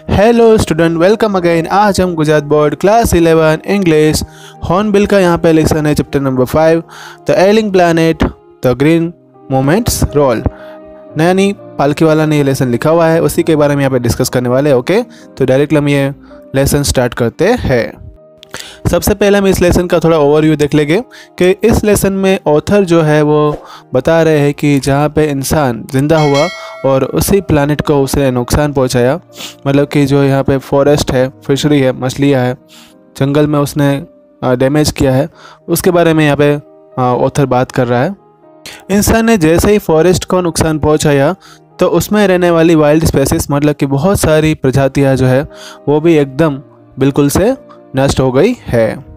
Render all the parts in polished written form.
Hello student, welcome again. आज हम Gujarat board class 11 English Hornbill का यहाँ पे लेसन है chapter number 5 the ailing planet the green movement's role. Nani Palkhivala ने ये लेसन लिखा हुआ है, उसी के बारे में यहाँ पे डिस्कस करने वाले हैं। ओके, तो डायरेक्टली हम ये लेसन स्टार्ट करते हैं। सबसे पहले हम इस लेसन का थोड़ा ओवरव्यू देख लेंगे कि इस लेसन में ऑथर जो है वो बता रहे हैं कि जहाँ पे इंसान ज़िंदा हुआ और उसी प्लानिट को उसने नुकसान पहुँचाया, मतलब कि जो यहाँ पे फॉरेस्ट है, फिशरी है, मछलियाँ है, जंगल में उसने डैमेज किया है, उसके बारे में यहाँ पे ऑथर बात कर रहा है। इंसान ने जैसे ही फॉरेस्ट को नुकसान पहुँचाया तो उसमें रहने वाली वाइल्ड स्पेसिस, मतलब कि बहुत सारी प्रजातियाँ जो है वो भी एकदम बिल्कुल से नष्ट हो गई है।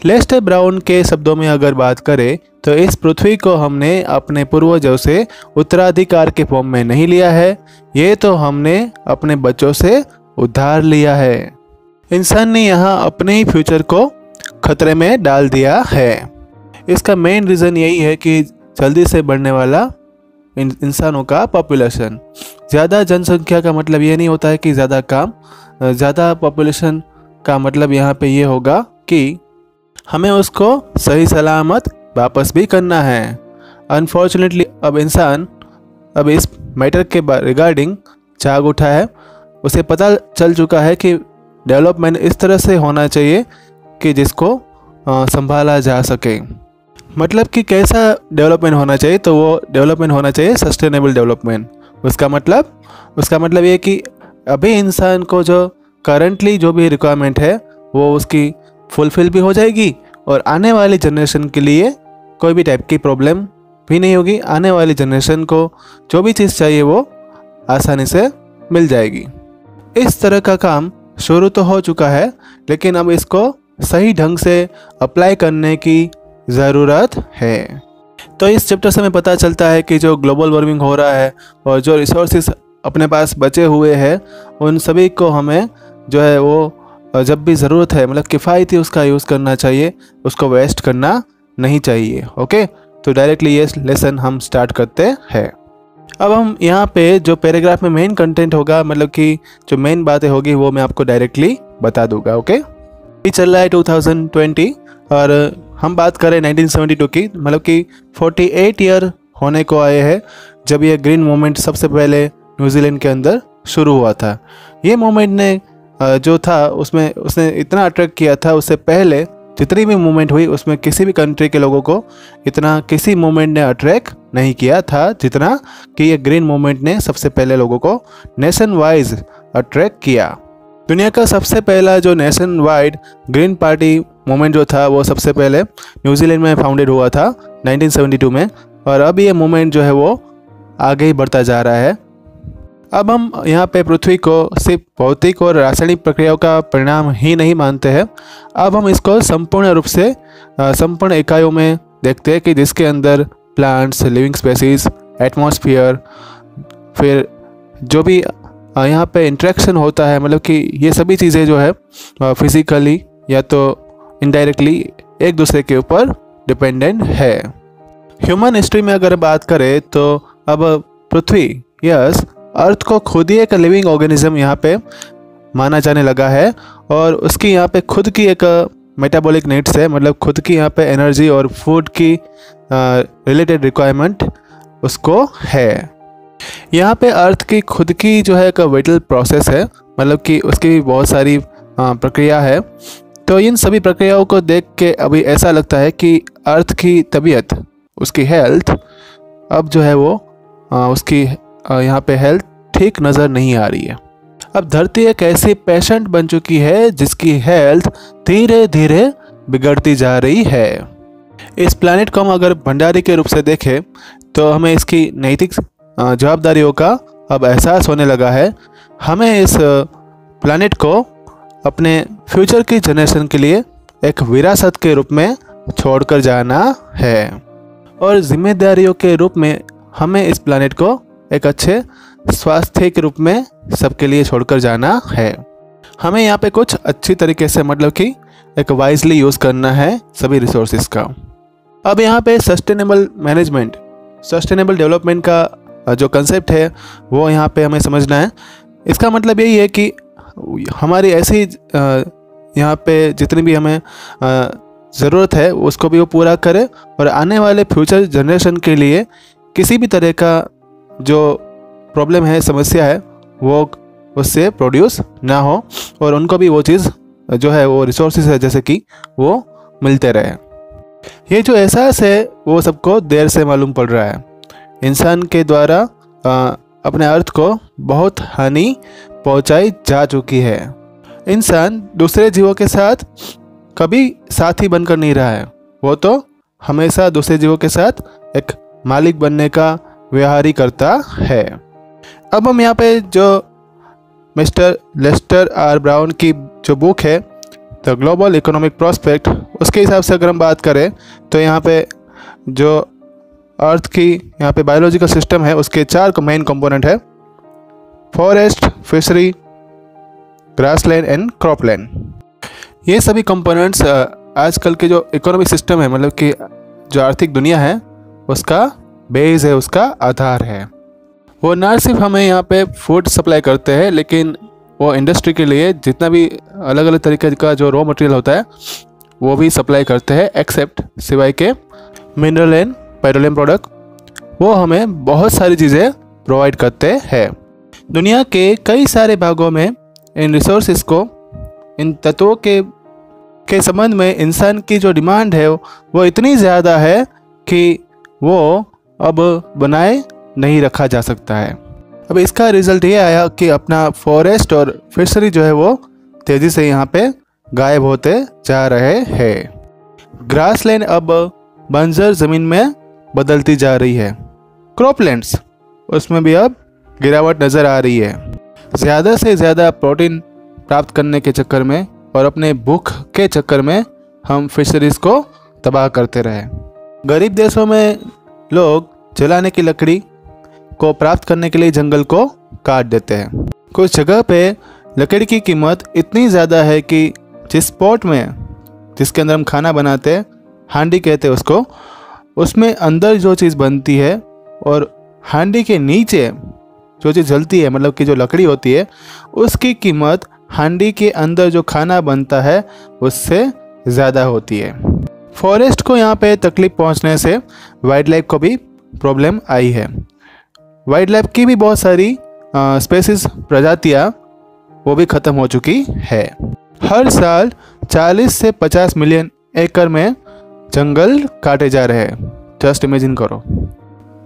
लेस्टर ब्राउन के शब्दों में अगर बात करें तो इस पृथ्वी को हमने अपने पूर्वजों से उत्तराधिकार के फॉर्म में नहीं लिया है, ये तो हमने अपने बच्चों से उधार लिया है। इंसान ने यहाँ अपने ही फ्यूचर को खतरे में डाल दिया है। इसका मेन रीज़न यही है कि जल्दी से बढ़ने वाला इंसानों का पॉपुलेशन। ज़्यादा जनसंख्या का मतलब ये नहीं होता है कि ज़्यादा काम, ज़्यादा पॉपुलेशन का मतलब यहाँ पे ये होगा कि हमें उसको सही सलामत वापस भी करना है। अनफॉर्चुनेटली अब इंसान अब इस मैटर के रिगार्डिंग जाग उठा है। उसे पता चल चुका है कि डेवलपमेंट इस तरह से होना चाहिए कि जिसको संभाला जा सके। मतलब कि कैसा डेवलपमेंट होना चाहिए, तो वो डेवलपमेंट होना चाहिए सस्टेनेबल डेवलपमेंट। उसका मतलब ये कि अभी इंसान को जो करंटली जो भी रिक्वायरमेंट है वो उसकी फुलफ़िल भी हो जाएगी और आने वाली जनरेशन के लिए कोई भी टाइप की प्रॉब्लम भी नहीं होगी। आने वाली जनरेशन को जो भी चीज़ चाहिए वो आसानी से मिल जाएगी। इस तरह का काम शुरू तो हो चुका है, लेकिन अब इसको सही ढंग से अप्लाई करने की ज़रूरत है। तो इस चैप्टर से हमें पता चलता है कि जो ग्लोबल वार्मिंग हो रहा है और जो रिसोर्सेज अपने पास बचे हुए हैं उन सभी को हमें जो है वो जब भी ज़रूरत है, मतलब किफ़ायती उसका यूज़ करना चाहिए, उसको वेस्ट करना नहीं चाहिए। ओके, तो डायरेक्टली ये लेसन हम स्टार्ट करते हैं। अब हम यहाँ पे जो पैराग्राफ में मेन कंटेंट होगा, मतलब कि जो मेन बातें होगी वो मैं आपको डायरेक्टली बता दूंगा। ओके, ये चल रहा है 2020 और हम बात करें 1972 की, मतलब कि 48 ईयर होने को आए हैं जब ये ग्रीन मूवमेंट सबसे पहले न्यूजीलैंड के अंदर शुरू हुआ था। ये मूवमेंट ने जो था उसमें उसने इतना अट्रैक्ट किया था, उससे पहले जितनी भी मूवमेंट हुई उसमें किसी भी कंट्री के लोगों को इतना किसी मूवमेंट ने अट्रैक्ट नहीं किया था जितना कि ये ग्रीन मूवमेंट ने सबसे पहले लोगों को नेशन वाइज अट्रैक्ट किया। दुनिया का सबसे पहला जो nation wide green party movement जो था वो सबसे पहले न्यूजीलैंड में फाउंडेड हुआ था 1972 में, और अब ये मूवमेंट जो है वो आगे ही बढ़ता जा रहा है। अब हम यहाँ पे पृथ्वी को सिर्फ भौतिक और रासायनिक प्रक्रियाओं का परिणाम ही नहीं मानते हैं, अब हम इसको संपूर्ण रूप से संपूर्ण इकाइयों में देखते हैं कि जिसके अंदर प्लांट्स, लिविंग स्पेसीज, एटमॉस्फेयर, फिर जो भी यहाँ पे इंटरेक्शन होता है, मतलब कि ये सभी चीज़ें जो है फिज़िकली या तो इनडायरेक्टली एक दूसरे के ऊपर डिपेंडेंट है। ह्यूमन हिस्ट्री में अगर बात करें तो अब पृथ्वी, यस, अर्थ को खुद ही एक लिविंग ऑर्गेनिज्म यहाँ पे माना जाने लगा है और उसकी यहाँ पे खुद की एक मेटाबॉलिक नीड्स है, मतलब खुद की यहाँ पे एनर्जी और फूड की रिलेटेड रिक्वायरमेंट उसको है। यहाँ पे अर्थ की खुद की जो है एक वाइटल प्रोसेस है, मतलब कि उसकी भी बहुत सारी प्रक्रिया है। तो इन सभी प्रक्रियाओं को देख के अभी ऐसा लगता है कि अर्थ की तबीयत, उसकी हेल्थ अब जो है वो उसकी यहाँ पे हेल्थ ठीक नज़र नहीं आ रही है। अब धरती एक ऐसी पेशेंट बन चुकी है जिसकी हेल्थ धीरे धीरे बिगड़ती जा रही है। इस प्लैनेट को हम अगर भंडारी के रूप से देखें तो हमें इसकी नैतिक जवाबदारियों का अब एहसास होने लगा है। हमें इस प्लैनेट को अपने फ्यूचर की जनरेशन के लिए एक विरासत के रूप में छोड़कर जाना है और जिम्मेदारियों के रूप में हमें इस प्लैनेट को एक अच्छे स्वास्थ्य के रूप में सबके लिए छोड़कर जाना है। हमें यहाँ पे कुछ अच्छी तरीके से, मतलब कि एक वाइजली यूज़ करना है सभी रिसोर्सेज का। अब यहाँ पे सस्टेनेबल मैनेजमेंट, सस्टेनेबल डेवलपमेंट का जो कंसेप्ट है वो यहाँ पे हमें समझना है। इसका मतलब यही है कि हमारी ऐसी यहाँ पे जितनी भी हमें ज़रूरत है उसको भी वो पूरा करे और आने वाले फ्यूचर जनरेशन के लिए किसी भी तरह का जो प्रॉब्लम है, समस्या है, वो उससे प्रोड्यूस ना हो और उनको भी वो चीज़ जो है, वो रिसोर्सेज है जैसे कि वो मिलते रहे। ये जो एहसास है वो सबको देर से मालूम पड़ रहा है। इंसान के द्वारा अपने अर्थ को बहुत हानि पहुंचाई जा चुकी है। इंसान दूसरे जीवों के साथ कभी साथी बनकर नहीं रहा है, वो तो हमेशा दूसरे जीवों के साथ एक मालिक बनने का व्यवहार ही करता है। अब हम यहाँ पे जो मिस्टर लेस्टर आर ब्राउन की जो बुक है द ग्लोबल इकोनॉमिक प्रोस्पेक्ट, उसके हिसाब से अगर हम बात करें तो यहाँ पे जो अर्थ की यहाँ पे बायोलॉजिकल सिस्टम है उसके 4 मेन कंपोनेंट है: forest, fishery, grassland and cropland. ये सभी कंपोनेंट्स आजकल के जो इकोनॉमिक सिस्टम है, मतलब कि जो आर्थिक दुनिया है, उसका बेस है, उसका आधार है। वो ना सिर्फ हमें यहाँ पे फूड सप्लाई करते हैं, लेकिन वो इंडस्ट्री के लिए जितना भी अलग अलग तरीके का जो रॉ मटेरियल होता है वो भी सप्लाई करते हैं, एक्सेप्ट सिवाय के मिनरल एंड पेट्रोलियम प्रोडक्ट। वो हमें बहुत सारी चीज़ें प्रोवाइड करते हैं। दुनिया के कई सारे भागों में इन रिसोर्सेज को, इन तत्वों के संबंध में इंसान की जो डिमांड है वो इतनी ज़्यादा है कि वो अब बनाए नहीं रखा जा सकता है। अब इसका रिज़ल्ट ये आया कि अपना फॉरेस्ट और फिशरी जो है वो तेज़ी से यहाँ पे गायब होते जा रहे हैं। ग्रासलैंड अब बंजर ज़मीन में बदलती जा रही है। क्रॉपलैंड्स, उसमें भी अब गिरावट नज़र आ रही है। ज़्यादा से ज़्यादा प्रोटीन प्राप्त करने के चक्कर में और अपने भूख के चक्कर में हम फिशरीज़ को तबाह करते रहे। गरीब देशों में लोग जलाने की लकड़ी को प्राप्त करने के लिए जंगल को काट देते हैं। कुछ जगह पे लकड़ी की कीमत इतनी ज़्यादा है कि जिस पॉट में, जिसके अंदर हम खाना बनाते हैं, हांडी कहते हैं उसको, उसमें अंदर जो चीज़ बनती है और हांडी के नीचे जो चीज़ जलती है, मतलब कि जो लकड़ी होती है, उसकी कीमत हांडी के अंदर जो खाना बनता है उससे ज़्यादा होती है। फॉरेस्ट को यहाँ पे तकलीफ पहुँचने से वाइल्ड लाइफ को भी प्रॉब्लम आई है। वाइल्ड लाइफ की भी बहुत सारी स्पेसीज, प्रजातियाँ वो भी ख़त्म हो चुकी है। हर साल 40 से 50 मिलियन एकड़ में जंगल काटे जा रहे हैं। जस्ट इमेजिन करो,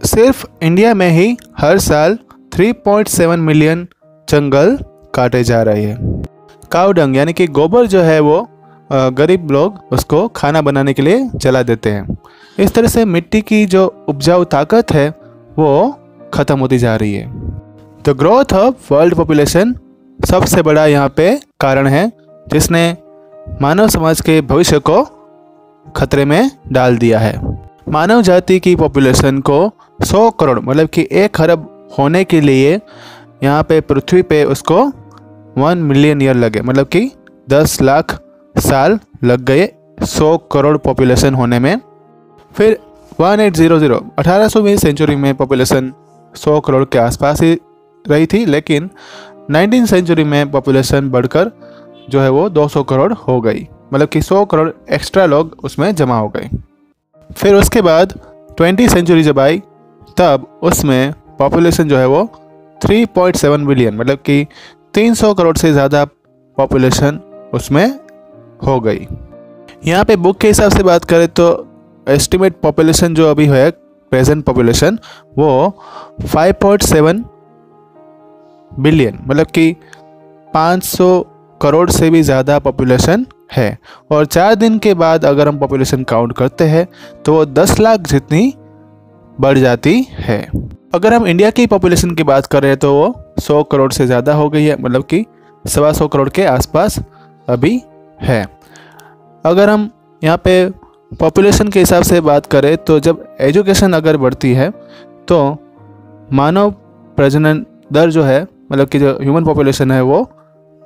सिर्फ इंडिया में ही हर साल 3.7 मिलियन जंगल काटे जा रहे हैं। काऊ डंग यानी कि गोबर जो है वो गरीब लोग उसको खाना बनाने के लिए जला देते हैं। इस तरह से मिट्टी की जो उपजाऊ ताकत है वो ख़त्म होती जा रही है। The growth of world population सबसे बड़ा यहाँ पे कारण है जिसने मानव समाज के भविष्य को खतरे में डाल दिया है। मानव जाति की पॉपुलेशन को 100 करोड़ मतलब कि 1 अरब होने के लिए यहाँ पे पृथ्वी पे उसको 1 मिलियन ईयर लगे, मतलब कि 10 लाख साल लग गए 100 करोड़ पॉपुलेशन होने में। फिर 1800 1800वीं सेंचुरी में पॉपुलेशन 100 करोड़ के आसपास ही रही थी, लेकिन 19वीं सेंचुरी में पॉपुलेशन बढ़कर जो है वो 200 करोड़ हो गई, मतलब कि 100 करोड़ एक्स्ट्रा लोग उसमें जमा हो गए। फिर उसके बाद 20वीं सेंचुरी जब आई तब उसमें पॉपुलेशन जो है वो 3.7 बिलियन मतलब कि 300 करोड़ से ज़्यादा पॉपुलेशन उसमें हो गई। यहाँ पे बुक के हिसाब से बात करें तो एस्टिमेट पॉपुलेशन जो अभी है, प्रेजेंट पॉपुलेशन, वो 5.7 बिलियन मतलब कि 500 करोड़ से भी ज़्यादा पॉपुलेशन है। और 4 दिन के बाद अगर हम पॉपुलेशन काउंट करते हैं तो वो 10 लाख जितनी बढ़ जाती है। अगर हम इंडिया की पॉपुलेशन की बात करें तो वो 100 करोड़ से ज़्यादा हो गई है, मतलब कि 125 करोड़ के आसपास अभी है। अगर हम यहाँ पे पॉपुलेशन के हिसाब से बात करें तो जब एजुकेशन अगर बढ़ती है तो मानव प्रजनन दर जो है, मतलब कि जो ह्यूमन पॉपुलेशन है वो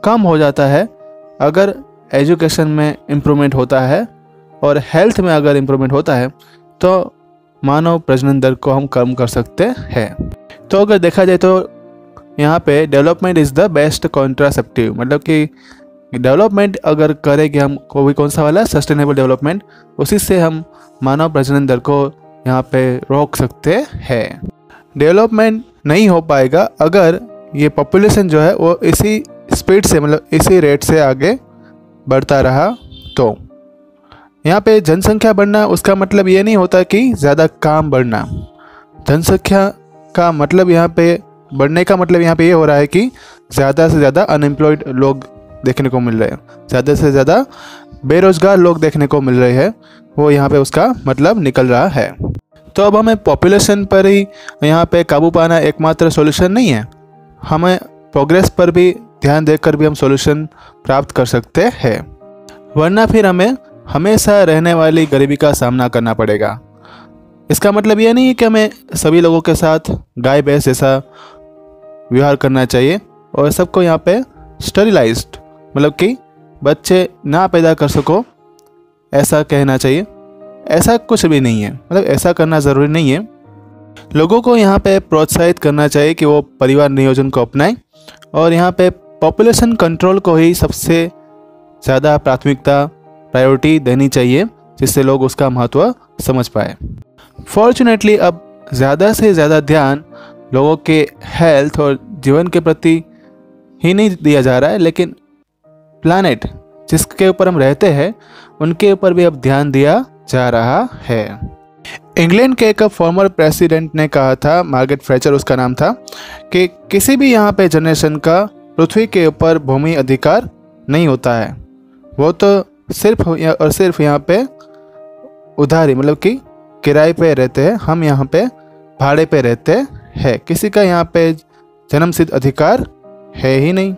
कम हो जाता है। अगर एजुकेशन में इम्प्रूवमेंट होता है और हेल्थ में अगर इम्प्रूवमेंट होता है तो मानव प्रजनन दर को हम कम कर सकते हैं। तो अगर देखा जाए तो यहाँ पे development is the best contraceptive, मतलब कि डेवलपमेंट अगर करेंगे हम कोई कौन सा वाला सस्टेनेबल डेवलपमेंट, उसी से हम मानव प्रजनन दर को यहाँ पे रोक सकते हैं। डेवलपमेंट नहीं हो पाएगा अगर ये पॉपुलेशन जो है वो इसी स्पीड से, मतलब इसी रेट से आगे बढ़ता रहा। तो यहाँ पे जनसंख्या बढ़ना उसका मतलब ये नहीं होता कि ज़्यादा काम बढ़ना। जनसंख्या का मतलब यहाँ पे बढ़ने का मतलब यहाँ पे ये हो रहा है कि ज़्यादा से ज़्यादा अनएम्प्लॉयड लोग देखने को मिल रहे हैं, ज़्यादा से ज़्यादा बेरोज़गार लोग देखने को मिल रहे हैं, वो यहाँ पे उसका मतलब निकल रहा है। तो अब हमें पॉपुलेशन पर ही यहाँ पे काबू पाना एकमात्र सॉल्यूशन नहीं है, हमें प्रोग्रेस पर भी ध्यान देकर भी हम सॉल्यूशन प्राप्त कर सकते हैं, वरना फिर हमें हमेशा रहने वाली गरीबी का सामना करना पड़ेगा। इसका मतलब ये नहीं है कि हमें सभी लोगों के साथ गाय भैंस जैसा व्यवहार करना चाहिए और सबको यहाँ पे स्टरीलाइज्ड, मतलब कि बच्चे ना पैदा कर सको ऐसा कहना चाहिए। ऐसा कुछ भी नहीं है, मतलब ऐसा करना ज़रूरी नहीं है। लोगों को यहाँ पे प्रोत्साहित करना चाहिए कि वो परिवार नियोजन को अपनाएं और यहाँ पे पॉपुलेशन कंट्रोल को ही सबसे ज़्यादा प्राथमिकता, प्रायोरिटी देनी चाहिए, जिससे लोग उसका महत्व समझ पाए। फॉर्चुनेटली अब ज़्यादा से ज़्यादा ध्यान लोगों के हेल्थ और जीवन के प्रति ही नहीं दिया जा रहा है, लेकिन प्लैनेट जिसके ऊपर हम रहते हैं उनके ऊपर भी अब ध्यान दिया जा रहा है। इंग्लैंड के एक फॉर्मर प्रेसिडेंट ने कहा था, मार्गरेट थैचर उसका नाम था, कि किसी भी यहाँ पे जनरेशन का पृथ्वी के ऊपर भूमि अधिकार नहीं होता है, वो तो सिर्फ और सिर्फ यहाँ पे उधारी, मतलब कि किराए पे रहते हैं, हम यहाँ पे भाड़े पे रहते हैं, किसी का यहाँ पे जन्मसिद्ध अधिकार है ही नहीं।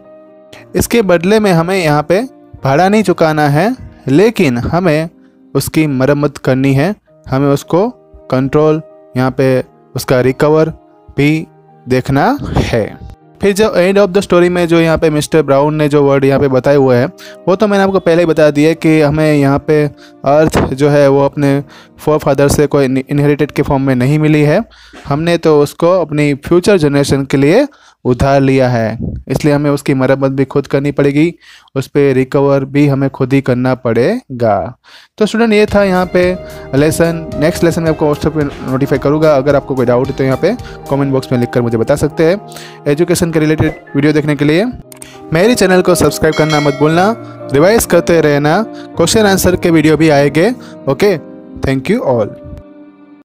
इसके बदले में हमें यहाँ पे भाड़ा नहीं चुकाना है, लेकिन हमें उसकी मरम्मत करनी है, हमें उसको कंट्रोल, यहाँ पे उसका रिकवर भी देखना है। फिर जो एंड ऑफ द स्टोरी में जो यहाँ पे मिस्टर ब्राउन ने जो वर्ड यहाँ पे बताए हुए हैं, वो तो मैंने आपको पहले ही बता दिया कि हमें यहाँ पे अर्थ जो है वो अपने फोरफादर से कोई इनहेरिटेड के फॉर्म में नहीं मिली है, हमने तो उसको अपनी फ्यूचर जनरेशन के लिए उधार लिया है, इसलिए हमें उसकी मरम्मत भी खुद करनी पड़ेगी, उस पर रिकवर भी हमें खुद ही करना पड़ेगा। तो स्टूडेंट ये था यहाँ पे लेसन। नेक्स्ट लेसन में आपको व्हाट्सएप पे नोटिफाई करूँगा। अगर आपको कोई डाउट है तो यहाँ पे कमेंट बॉक्स में लिखकर मुझे बता सकते हैं। एजुकेशन के रिलेटेड वीडियो देखने के लिए मेरे चैनल को सब्सक्राइब करना मत भूलना, रिवाइज करते रहना, क्वेश्चन आंसर के वीडियो भी आएंगे। Okay, thank you all.